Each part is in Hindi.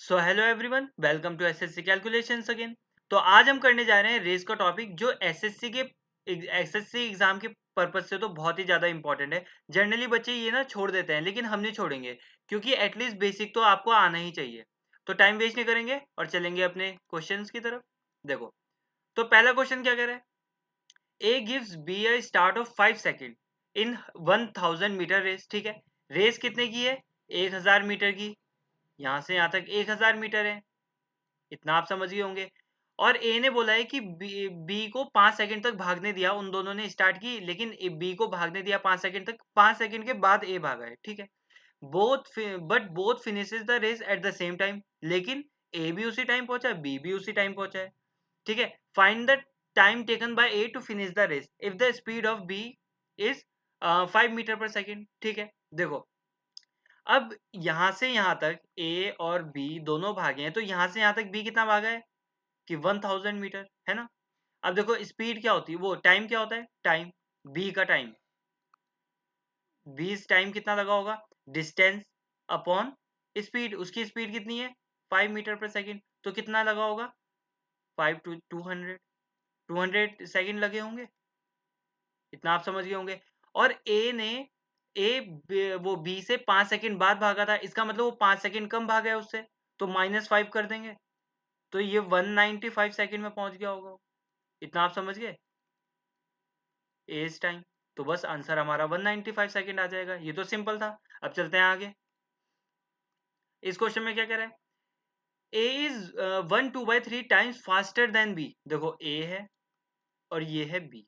So hello everyone, welcome to SSC calculations again. तो आज हम करने जा रहे हैं रेस का टॉपिक, जो एसएससी एग्जाम के पर्पज से तो बहुत ही ज़्यादा इंपॉर्टेंट है। जनरली बच्चे ये ना छोड़ देते हैं, लेकिन हम नहीं छोड़ेंगे, क्योंकि एटलीस्ट बेसिक तो आपको आना ही चाहिए। तो टाइम वेस्ट नहीं करेंगे और चलेंगे अपने क्वेश्चंस की तरफ। देखो, तो पहला क्वेश्चन क्या कह रहा है। A gives B a start of 5 second in 1000 metre race. ठीक है, रेस कितने की है? 1000 मीटर की। यहाँ से यहाँ तक 1000 मीटर है, इतना आप समझ गए होंगे। और ए ने बोला है कि बी को 5 सेकंड तक भागने दिया, उन दोनों ने स्टार्ट की, लेकिन बी को भागने दिया 5 सेकंड तक। 5 सेकंड के बाद ए भागा है। ठीक है, both finishes the race at the same time. लेकिन ए भी उसी टाइम पहुंचा है, बी भी उसी टाइम पहुंचा है। ठीक है, find the time taken by A to finish the race if the speed of B is 5 metre per second. ठीक है, देखो, अब यहां से यहां तक ए और बी दोनों भागे हैं, तो यहां से यहां तक बी कितना भागा है कि 1000 मीटर, है ना। अब देखो, स्पीड क्या होती है, वो टाइम क्या होता है, टाइम, बी का टाइम, बी टाइम कितना लगा होगा, डिस्टेंस अपॉन स्पीड। उसकी स्पीड कितनी है, 5 मीटर पर सेकेंड, तो कितना लगा होगा, 5 टू 200, 200 सेकेंड लगे होंगे, इतना आप समझ गए होंगे। और वो बी से 5 सेकेंड बाद भागा था, इसका मतलब वो 5 सेकेंड कम भागा है उससे, तो -5 कर देंगे, तो ये 195 सेकेंड में पहुंच गया होगा। इतना आप समझ गए, एज टाइम। तो बस आंसर हमारा 195 सेकेंड आ जाएगा। ये तो सिंपल था। अब चलते हैं आगे। इस क्वेश्चन में क्या कह रहा है, A is 1/2/3 times faster than B. देखो, ए है और ये है बी।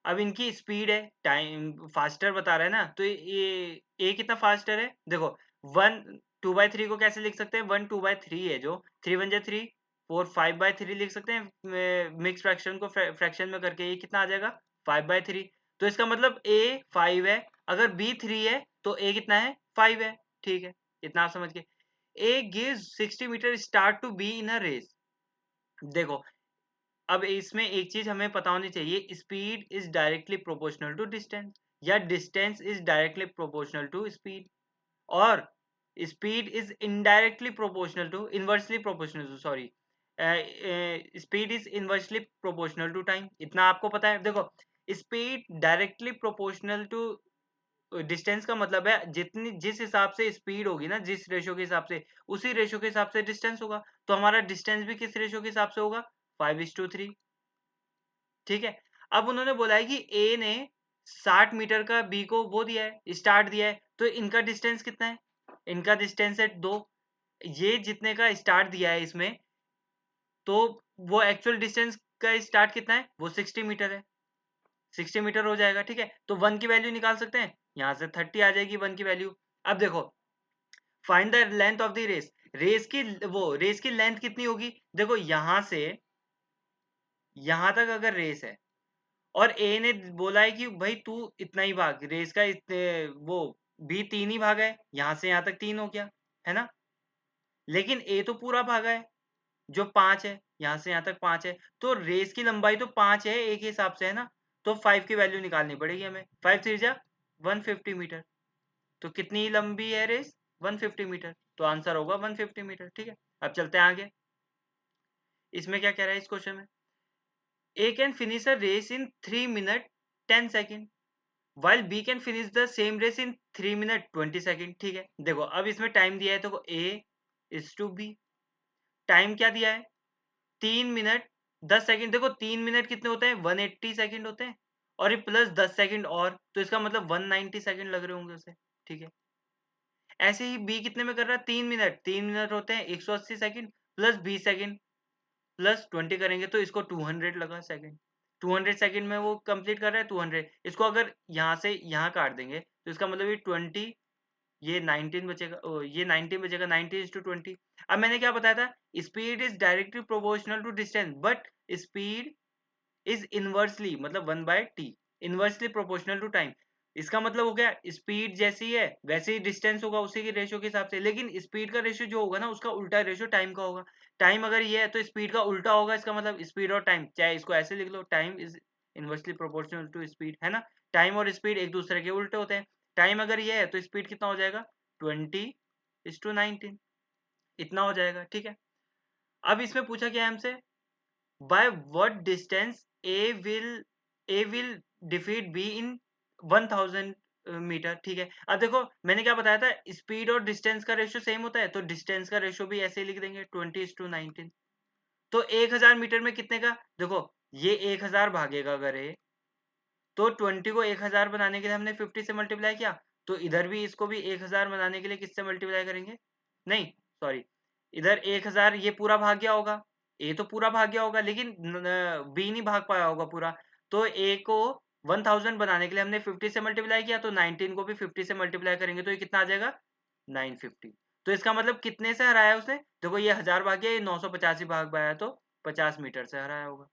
अब इनकी स्पीड है, टाइम फास्टर बता रहा है ना, तो ये ए कितना फास्टर है, देखो, 1/2/3 को कैसे लिख सकते हैं, 1/2/3 है जो, 3 1 3, 4 5/3 लिख सकते हैं। मिक्स फ्रैक्शन को फ्रैक्शन में करके ये कितना आ जाएगा, 5/3। तो इसका मतलब ए 5 है, अगर बी 3 है तो ए कितना है, 5 है। ठीक है, इतना आप समझ गए। A gives 60 metre start to B in a race. देखो, अब इसमें एक चीज हमें पता होनी चाहिए, speed is directly proportional to distance, या distance is directly proportional to speed, और speed is indirectly proportional to, inversely proportional to, sorry, speed is inversely proportional to time. इतना आपको पता है। देखो, speed directly proportional to distance का मतलब है, जितनी जिस हिसाब से स्पीड होगी ना, जिस रेशो के हिसाब से, उसी रेशो के हिसाब से डिस्टेंस होगा। तो हमारा डिस्टेंस भी किस रेशो के हिसाब से होगा, 5:3। ठीक है, अब उन्होंने बोला है कि ए ने 60 मीटर का बी को वो दिया है, स्टार्ट दिया है, तो इनका डिस्टेंस कितना है, इनका डिस्टेंस है 2। ये जितने का स्टार्ट दिया है इसमें, तो वो एक्चुअल डिस्टेंस का स्टार्ट कितना है, वो 60 मीटर है, 60 मीटर हो जाएगा। ठीक है, तो 1 की वैल्यू निकाल सकते हैं, यहाँ से 30 आ जाएगी 1 की वैल्यू। अब देखो, find the length of the race. Race की लेंथ कितनी होगी, देखो, यहाँ से यहाँ तक अगर रेस है, और ए ने बोला है कि भाई तू इतना ही भाग, रेस का इतने, वो बी 3 ही भागा है, यहाँ से यहाँ तक 3 हो गया, है ना। लेकिन ए तो पूरा भागा है, जो 5 है, यहाँ से यहाँ तक 5 है, तो रेस की लंबाई तो 5 है ए के हिसाब से, है ना। तो 5 की वैल्यू निकालनी पड़ेगी हमें, 5 3 जा 150 मीटर। तो कितनी लंबी है रेस, 150 मीटर, तो आंसर होगा 150 मीटर। ठीक है, अब चलते हैं आगे। इसमें क्या कह रहा है इस क्वेश्चन में, A can finish a race in 3 minute 10 second while B can finish the same race in 3 minute 20 second. ठीक है, देखो, अब इसमें टाइम दिया है, तो A is to B। Time क्या दिया है, 3 मिनट 10 सेकेंड। देखो, 3 मिनट कितने होते हैं, 180 सेकेंड होते हैं, और ये प्लस 10 सेकेंड, और तो इसका मतलब 190 सेकेंड लग रहे होंगे उसे। ठीक है, ऐसे ही बी कितने में कर रहा है, 3 मिनट होते हैं 180 सेकेंड, प्लस 20 सेकेंड, प्लस 20 करेंगे तो इसको 200 लगा सेकेंड। 200 सेकेंड में वो कंप्लीट कर रहा है, 200। इसको अगर यहाँ से यहाँ काट देंगे, तो इसका मतलब ये 20, ये 19 बचेगा, ये 19 बचेगा, 19:20। अब मैंने क्या बताया था, speed is directly proportional to distance, but speed is inversely, मतलब 1/t, inversely proportional to time. इसका मतलब हो गया, स्पीड जैसी है वैसे ही डिस्टेंस होगा, उसी की रेशियो के हिसाब से, लेकिन स्पीड का रेशियो जो होगा ना, उसका उल्टा रेशियो टाइम का होगा। टाइम अगर ये है तो स्पीड का उल्टा होगा, इसका मतलब स्पीड और टाइम, चाहे इसको ऐसे लिख लो, time is inversely proportional to speed, है ना। टाइम और स्पीड एक दूसरे के उल्टे होते हैं। टाइम अगर ये है तो स्पीड कितना हो जाएगा, 20:19। इतना हो जाएगा, ठीक है। अब इसमें पूछा क्या है हमसे, by what distance A will defeat B in 1000 metre, ठीक है। अब देखो मैंने क्या बताया था, स्पीड और डिस्टेंस का रेशियो सेम होता है, तो डिस्टेंस का रेशियो भी ऐसे ही लिख देंगे 20:19। तो 1000 मीटर में कितने का, देखो ये 1000 भागेगा अगर ये, तो 20 को 1000 बनाने के लिए हमने 50 से मल्टीप्लाई किया, तो इधर भी इसको भी 1000 बनाने के लिए किससे मल्टीप्लाई करेंगे, नहीं सॉरी, इधर 1000 ये पूरा भाग गया होगा, ए तो पूरा भाग गया होगा, लेकिन बी नहीं भाग पाया होगा पूरा, तो ए को 1000 बनाने के लिए हमने 50 से मल्टीप्लाई किया, तो 19 को भी 50 से मल्टीप्लाई करेंगे तो ये कितना आ जाएगा 950। तो इसका मतलब कितने से हराया उसने, देखो ये 1000 भाग गया, ये 985 भाग पाया, तो 50 मीटर से हराया होगा।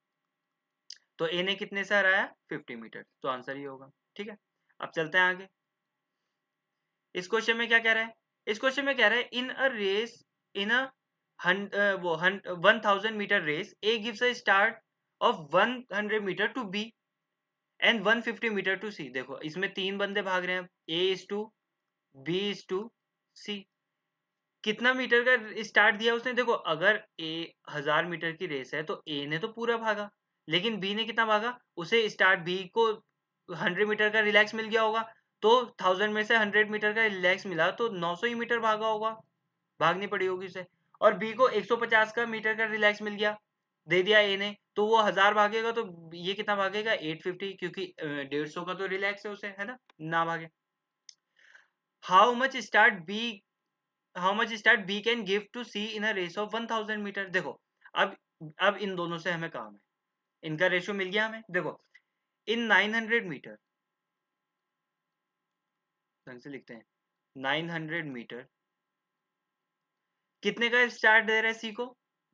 तो ए ने कितने से हराया 50 मीटर, तो आंसर ही होगा, ठीक है। अब चलते हैं आगे। इस क्वेश्चन में क्या कह रहा है, इस क्वेश्चन में कह रहा है in a race, in a 1000 metre race A gives a start of 100 metre to B and 150 metre to C. देखो इसमें तीन बंदे भाग रहे हैं, A is to, B is to, C. कितना मीटर का स्टार्ट दिया उसने, देखो अगर ए 1000 मीटर की रेस है तो ए ने तो पूरा भागा, लेकिन बी ने कितना भागा, उसे स्टार्ट बी को 100 मीटर का रिलैक्स मिल गया होगा, तो 1000 में से 100 मीटर का रिलैक्स मिला तो 900 ही मीटर भागा होगा, भागनी पड़ी होगी उसे। और बी को 150 का मीटर का रिलैक्स मिल गया, दे दिया ए ने, तो वो 1000 भागेगा, तो ये कितना भागेगा 850, क्योंकि 150 का तो रिलैक्स है उसे, है ना भागे। How much start B, how much start B can give to C in a race of 1000 metre. देखो अब अब इन दोनों से हमें काम है, इनका रेशियो मिल गया हमें। देखो इन 900 मीटर, ढंग से लिखते हैं, 900 मीटर कितने का स्टार्ट दे रहा है सी को,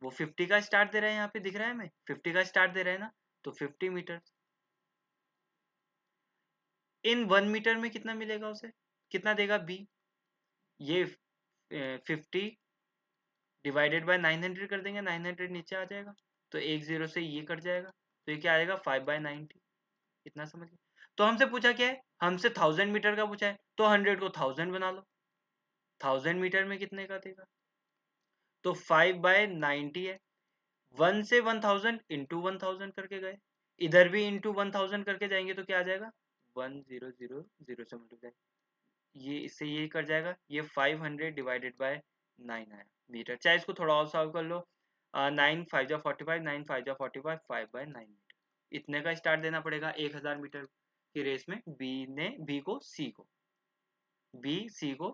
वो 50 का स्टार्ट दे रहा है, यहाँ पे दिख रहा है हमें 50 का स्टार्ट दे रहा है ना, तो 50 मीटर। इन 1 मीटर में कितना मिलेगा उसे, कितना देगा बी, ये 50 डिवाइडेड बाय 900 कर देंगे, 900 नीचे आ जाएगा, तो एक जीरो से ये कट जाएगा, तो ये क्या आएगा 5/90। इतना समझ गए। तो हमसे पूछा क्या है, हमसे 1000 मीटर का पूछा है, तो 100 को 1000 बना लो, 1000 मीटर में कितने का देगा, तो 5/90 है। 1 से 1000 इंटू 1000 करके गए, इधर भी इंटू 1000 करके जाएंगे, तो क्या आ जाएगा 1000 से मल्टीप्लाई, ये इससे ये कर जाएगा, ये 500 डिवाइडेड बाय 9 आया मीटर। चाहे इसको थोड़ा और सॉल्व कर लो, 9 5 जा 45, 9 5 जा 45, 5/9 मीटर, इतने का स्टार्ट देना पड़ेगा 1000 मीटर की रेस में, बी सी को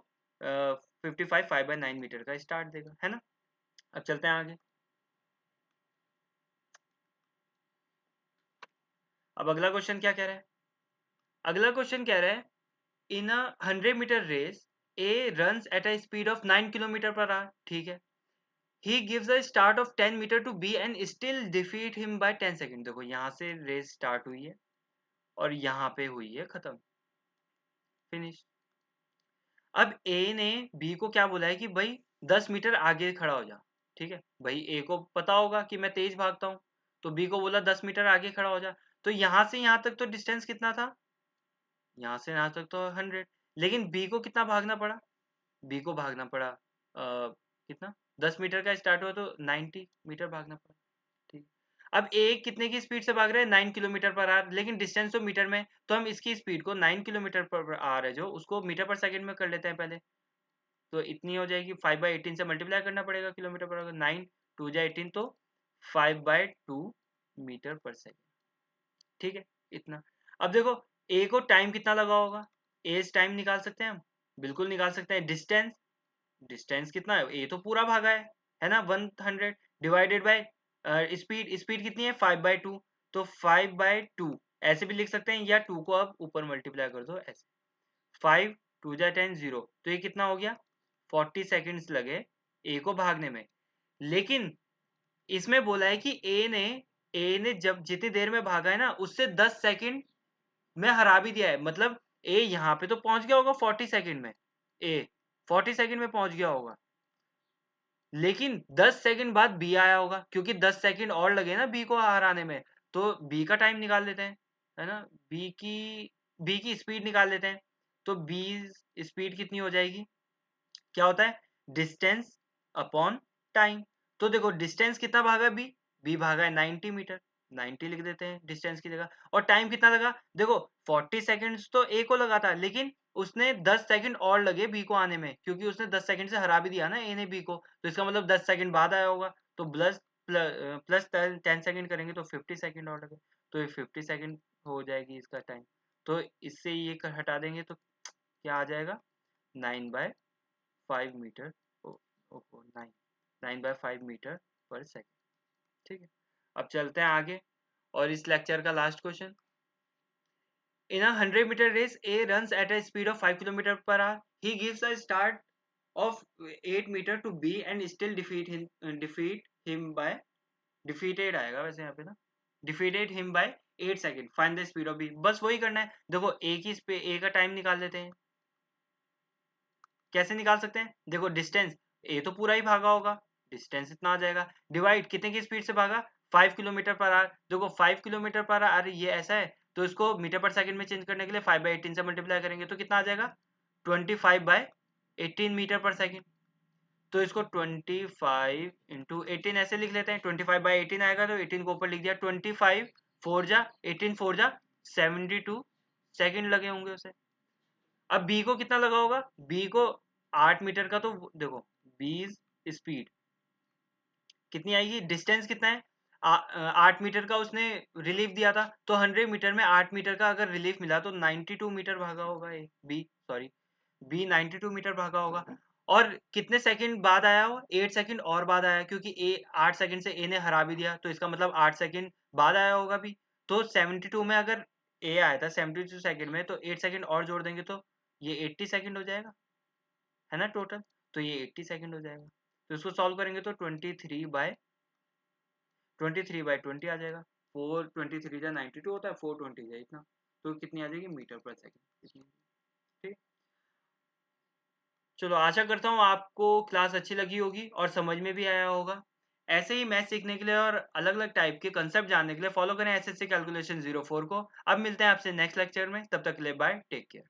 55 5/9 मीटर का स्टार्ट देगा, है ना। अब चलते हैं आगे। अब अगला क्वेश्चन क्या कह रहा है, अगला क्वेश्चन कह रहा है in a 100 metre race A runs at a speed of 9 kilometre per hour, ठीक है। He gives a start of 10 metre to B and still defeat him by 10 second. देखो यहाँ से रेस स्टार्ट हुई है और यहाँ पे हुई है खत्म, फिनिश। अब ए ने बी को क्या बोला है कि भाई 10 मीटर आगे खड़ा हो जा, ठीक है। भाई ए को पता होगा कि मैं तेज भागता हूँ, तो बी को बोला 10 मीटर आगे खड़ा हो जा, तो यहाँ से यहाँ तक तो डिस्टेंस कितना था, यहाँ से यहाँ तक तो 100, लेकिन बी को कितना भागना पड़ा, बी को भागना पड़ा कितना, 10 मीटर का स्टार्ट हुआ तो 90 मीटर भागना पड़ा, ठीक। अब ए कितने की स्पीड से भाग रहा है 9 किलोमीटर पर आवर, लेकिन डिस्टेंस तो मीटर में, तो हम इसकी स्पीड को 9 किलोमीटर पर आवर है जो, उसको मीटर पर सेकंड में कर लेते हैं पहले, तो इतनी हो जाएगी 5/18 से मल्टीप्लाई करना पड़ेगा किलोमीटर पर, 9 2 जा 18, तो 5/2 मीटर पर सेकेंड, ठीक है। इतना। अब देखो ए को टाइम कितना लगा होगा, एज टाइम निकाल सकते हैं हम, बिल्कुल निकाल सकते हैं। डिस्टेंस, डिस्टेंस कितना है, ए तो पूरा भागा है ना, 100 डिवाइडेड बाय स्पीड, स्पीड कितनी है 5/2, तो 5/2 ऐसे भी लिख सकते हैं, या 2 को अब ऊपर मल्टीप्लाई कर दो ऐसे, 5 2 जा 10 0, तो ये कितना हो गया 40 सेकंड्स लगे ए को भागने में। लेकिन इसमें बोला है कि ए ने जब जितनी देर में भागा है ना, उससे 10 सेकंड में हरा भी दिया है, मतलब ए यहाँ पे तो पहुंच गया होगा 40 सेकंड में, ए 40 सेकंड में पहुंच गया होगा, लेकिन 10 सेकंड बाद बी आया होगा, क्योंकि 10 सेकंड और लगे ना बी को हराने में, तो बी का टाइम निकाल लेते हैं, है ना। बी की स्पीड निकाल लेते हैं, तो बी स्पीड कितनी हो जाएगी, क्या होता है डिस्टेंस अपॉन टाइम। तो देखो डिस्टेंस कितना भागा बी भागा है 90 मीटर, 90 लिख देते हैं डिस्टेंस की जगह। और टाइम कितना लगा, देखो 40 सेकंड्स तो ए को लगा था, लेकिन उसने 10 सेकंड और लगे बी को आने में, क्योंकि उसने 10 सेकंड से हरा भी दिया ना ए ने बी को, तो इसका मतलब 10 सेकंड बाद आया होगा। तो प्लस 10 सेकंड करेंगे तो 50 सेकंड और लगे, तो ये 50 सेकंड हो जाएगी इसका टाइम। तो इससे ये हटा देंगे तो क्या आ जाएगा, 9/5 मीटर, ओहो 9/5 मीटर पर सेकंड। ठीक है, अब चलते हैं आगे और इस लेक्चर का last question. In a 100-meter race, A runs at a speed of 5 km per hour. He gives a start of 8 meter to B and still defeated him by defeated आएगा वैसे यहाँ पे ना, defeated him by 8 second. Find the speed of B। बस वही करना है। देखो ए का टाइम निकाल लेते हैं। कैसे निकाल सकते हैं, देखो डिस्टेंस ए तो पूरा ही भागा होगा, डिस्टेंस इतना आ जाएगा, डिवाइड कितने की स्पीड से भागा, 5 किलोमीटर पर आवर। देखो 5 किलोमीटर पर आवर ये ऐसा है, तो इसको मीटर पर सेकंड में चेंज करने के लिए 5/18 से मल्टीप्लाई करेंगे तो कितना आ जाएगा, 25/18 मीटर पर सेकंड। तो इसको 25 इंटू 18 ऐसे लिख लेते हैं, 25/18 आएगा तो 18 को ऊपर लिख दिया, 25 4 जा 18 4 जा 72 सेकंड लगे होंगे उसे। अब बी को कितना लगा होगा, बी को 8 मीटर का, तो देखो बी स्पीड कितनी आएगी, डिस्टेंस कितना है, 8 मीटर का उसने रिलीफ दिया था, तो 100 मीटर में 8 मीटर का अगर रिलीफ मिला तो 92 मीटर भागा होगा A B, sorry B 92 metre भागा होगा। और कितने सेकंड बाद आया हो, 8 सेकंड और बाद आया, क्योंकि ए 8 सेकंड से ए ने हरा भी दिया, तो इसका मतलब 8 सेकंड बाद आया होगा बी। तो 72 में अगर ए आया था 72 सेकंड में, तो 8 सेकंड और जोड़ देंगे तो ये 80 सेकंड हो जाएगा, है ना टोटल। तो ये 80 सेकंड हो जाएगा। तो इसको सॉल्व करेंगे तो 23/20 आ जाएगा। 423 जा 92 होता है, 420 है इतना, तो कितनी आ जाएगी मीटर पर सेकंड इतनी। ठीक, चलो आशा करता हूँ आपको क्लास अच्छी लगी होगी और समझ में भी आया होगा। ऐसे ही मैथ सीखने के लिए और अलग अलग टाइप के कंसेप्ट जानने के लिए फॉलो करें एसएससी कैलकुलेशन 04 को। अब मिलते हैं आपसे नेक्स्ट लेक्चर में, तब तक के लिए बाय, टेक केयर।